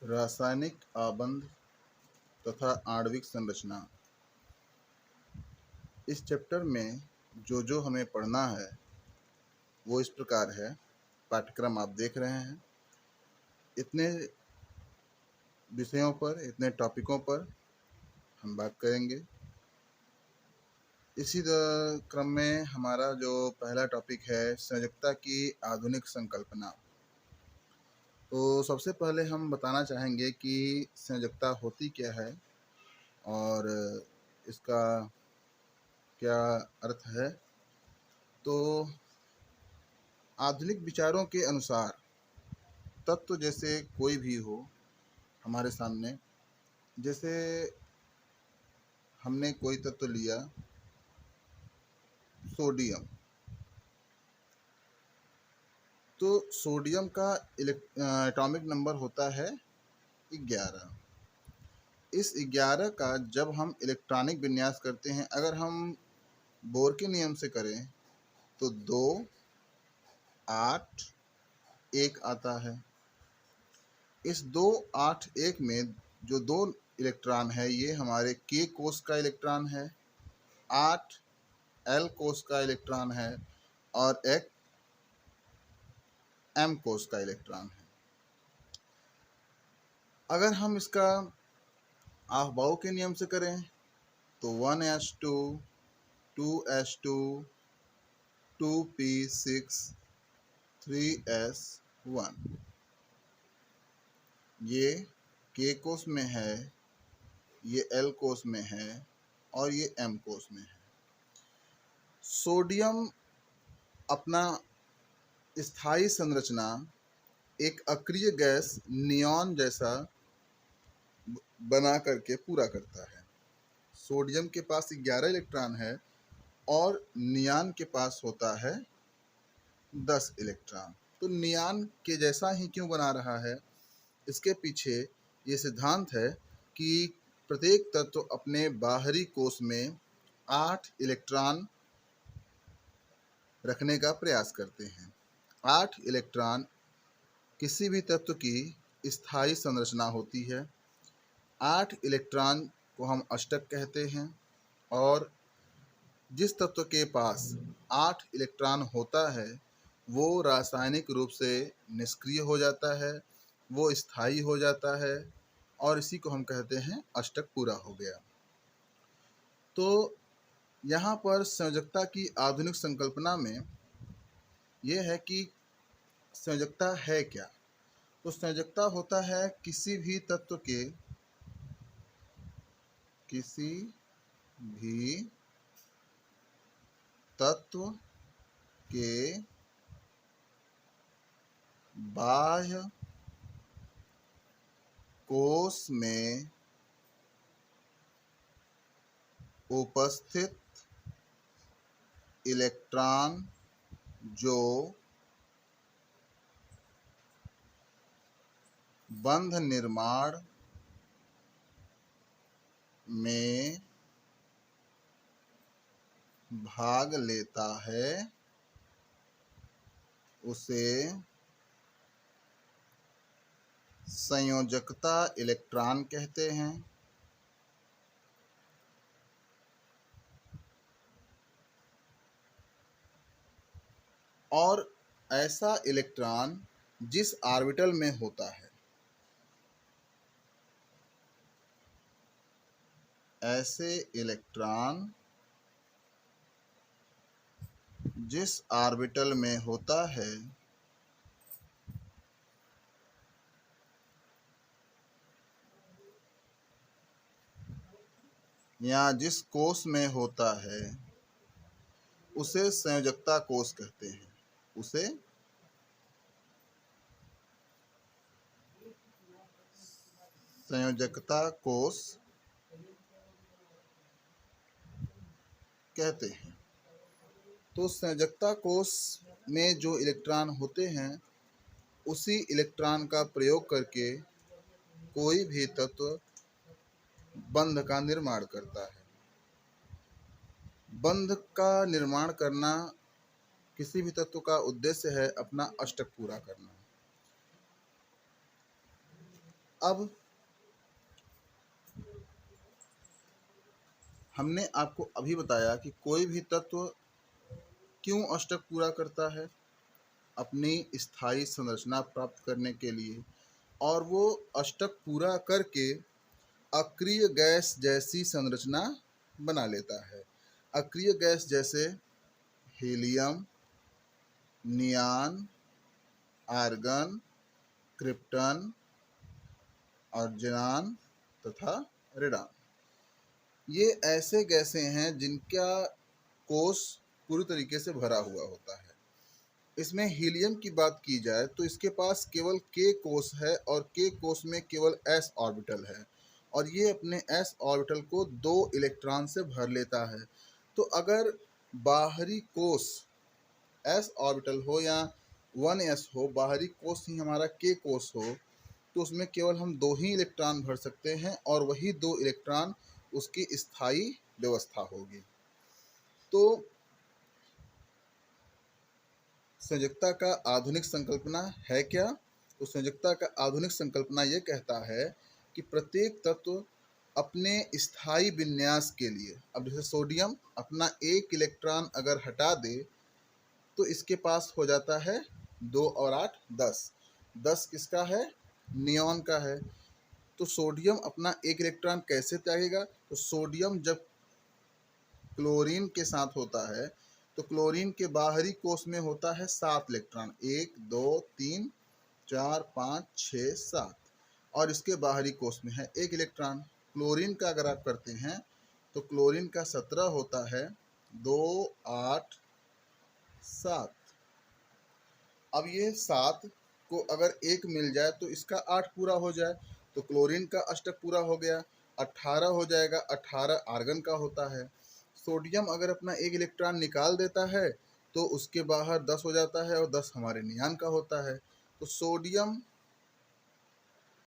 रासायनिक आबंध तथा आणविक संरचना। इस चैप्टर में जो जो हमें पढ़ना है वो इस प्रकार है। पाठ्यक्रम आप देख रहे हैं। इतने विषयों पर, इतने टॉपिकों पर हम बात करेंगे। इसी क्रम में हमारा जो पहला टॉपिक है, संयोजकता की आधुनिक संकल्पना। तो सबसे पहले हम बताना चाहेंगे कि संयोजकता होती क्या है और इसका क्या अर्थ है। तो आधुनिक विचारों के अनुसार तत्व जैसे कोई भी हो हमारे सामने, जैसे हमने कोई तत्व लिया सोडियम, तो सोडियम का एटॉमिक नंबर होता है 11। इस 11 का जब हम इलेक्ट्रॉनिक विन्यास करते हैं, अगर हम बोर के नियम से करें तो 2 8 1 आता है। इस 2 8 1 में जो 2 इलेक्ट्रॉन है ये हमारे के कोष का इलेक्ट्रॉन है, 8 एल कोष का इलेक्ट्रॉन है और एक एम कोष का इलेक्ट्रॉन है। अगर हम इसका आहबाउ के नियम से करें तो 1s2 2s2 2p6 3s1, ये के कोष में है, ये एल कोष में है और ये एम कोष में है। सोडियम अपना स्थायी संरचना एक अक्रिय गैस नियॉन जैसा बना करके पूरा करता है। सोडियम के पास 11 इलेक्ट्रॉन है और नियॉन के पास होता है 10 इलेक्ट्रॉन। तो नियॉन के जैसा ही क्यों बना रहा है, इसके पीछे ये सिद्धांत है कि प्रत्येक तत्व अपने बाहरी कोष में 8 इलेक्ट्रॉन रखने का प्रयास करते हैं। 8 इलेक्ट्रॉन किसी भी तत्व की स्थायी संरचना होती है। 8 इलेक्ट्रॉन को हम अष्टक कहते हैं और जिस तत्व के पास 8 इलेक्ट्रॉन होता है वो रासायनिक रूप से निष्क्रिय हो जाता है, वो स्थायी हो जाता है और इसी को हम कहते हैं अष्टक पूरा हो गया। तो यहाँ पर संयोजकता की आधुनिक संकल्पना में यह है कि संयोजकता है क्या। तो संयोजकता होता है किसी भी तत्व के बाह्य कोष में उपस्थित इलेक्ट्रॉन जो बंध निर्माण में भाग लेता है उसे संयोजकता इलेक्ट्रॉन कहते हैं। और ऐसा इलेक्ट्रॉन जिस ऑर्बिटल में होता है, ऐसे इलेक्ट्रॉन जिस ऑर्बिटल में होता है या जिस कोष में होता है उसे संयोजकता कोष कहते हैं। उसे संयोजकता कोष कहते हैं। तो संयोजकता कोष में जो इलेक्ट्रॉन होते हैं उसी इलेक्ट्रॉन का प्रयोग करके कोई भी तत्व बंध का निर्माण करता है। बंध का निर्माण करना किसी भी तत्व का उद्देश्य है अपना अष्टक पूरा करना। अब हमने आपको अभी बताया कि कोई भी तत्व क्यों अष्टक पूरा करता है, अपनी स्थायी संरचना प्राप्त करने के लिए, और वो अष्टक पूरा करके अक्रिय गैस जैसी संरचना बना लेता है। अक्रिय गैस जैसे हीलियम, नियान, आर्गन, क्रिप्टन और ज़ेनान तथा रेडान। ये ऐसे गैसें हैं जिनका कोश पूरी तरीके से भरा हुआ होता है। इसमें हीलियम की बात की जाए तो इसके पास केवल k कोश है और k कोश में केवल s ऑर्बिटल है, और ये अपने s ऑर्बिटल को 2 इलेक्ट्रॉन से भर लेता है। तो अगर बाहरी कोश s ऑर्बिटल हो या 1s हो, बाहरी कोश ही हमारा k कोश हो, तो उसमें केवल हम 2 ही इलेक्ट्रॉन भर सकते हैं और वही 2 इलेक्ट्रॉन उसकी स्थायी व्यवस्था होगी। तो संयोजकता का आधुनिक संकल्पना है क्या? तो संयोजकता का आधुनिक संकल्पना ये कहता है कि प्रत्येक तत्व अपने स्थायी विन्यास के लिए, अब जैसे सोडियम अपना 1 इलेक्ट्रॉन अगर हटा दे तो इसके पास हो जाता है 2 और 8 10। 10 किसका है? नियॉन का है। तो सोडियम अपना 1 इलेक्ट्रॉन कैसे त्यागेगा? तो सोडियम जब क्लोरीन के साथ होता है तो क्लोरीन के बाहरी कोश में होता है 7 इलेक्ट्रॉन, 1 2 3 4 5 6 7, और इसके बाहरी कोश में है 1 इलेक्ट्रॉन। क्लोरीन का अगर आप करते हैं तो क्लोरीन का 17 होता है, 2 8 7। अब ये 7 को अगर 1 मिल जाए तो इसका 8 पूरा हो जाए, तो क्लोरीन का अष्टक पूरा हो गया, 18 हो जाएगा। 18 आर्गन का होता है। सोडियम अगर अपना 1 इलेक्ट्रॉन निकाल देता है तो उसके बाहर 10 हो जाता है और 10 हमारे नियान का होता है। तो सोडियम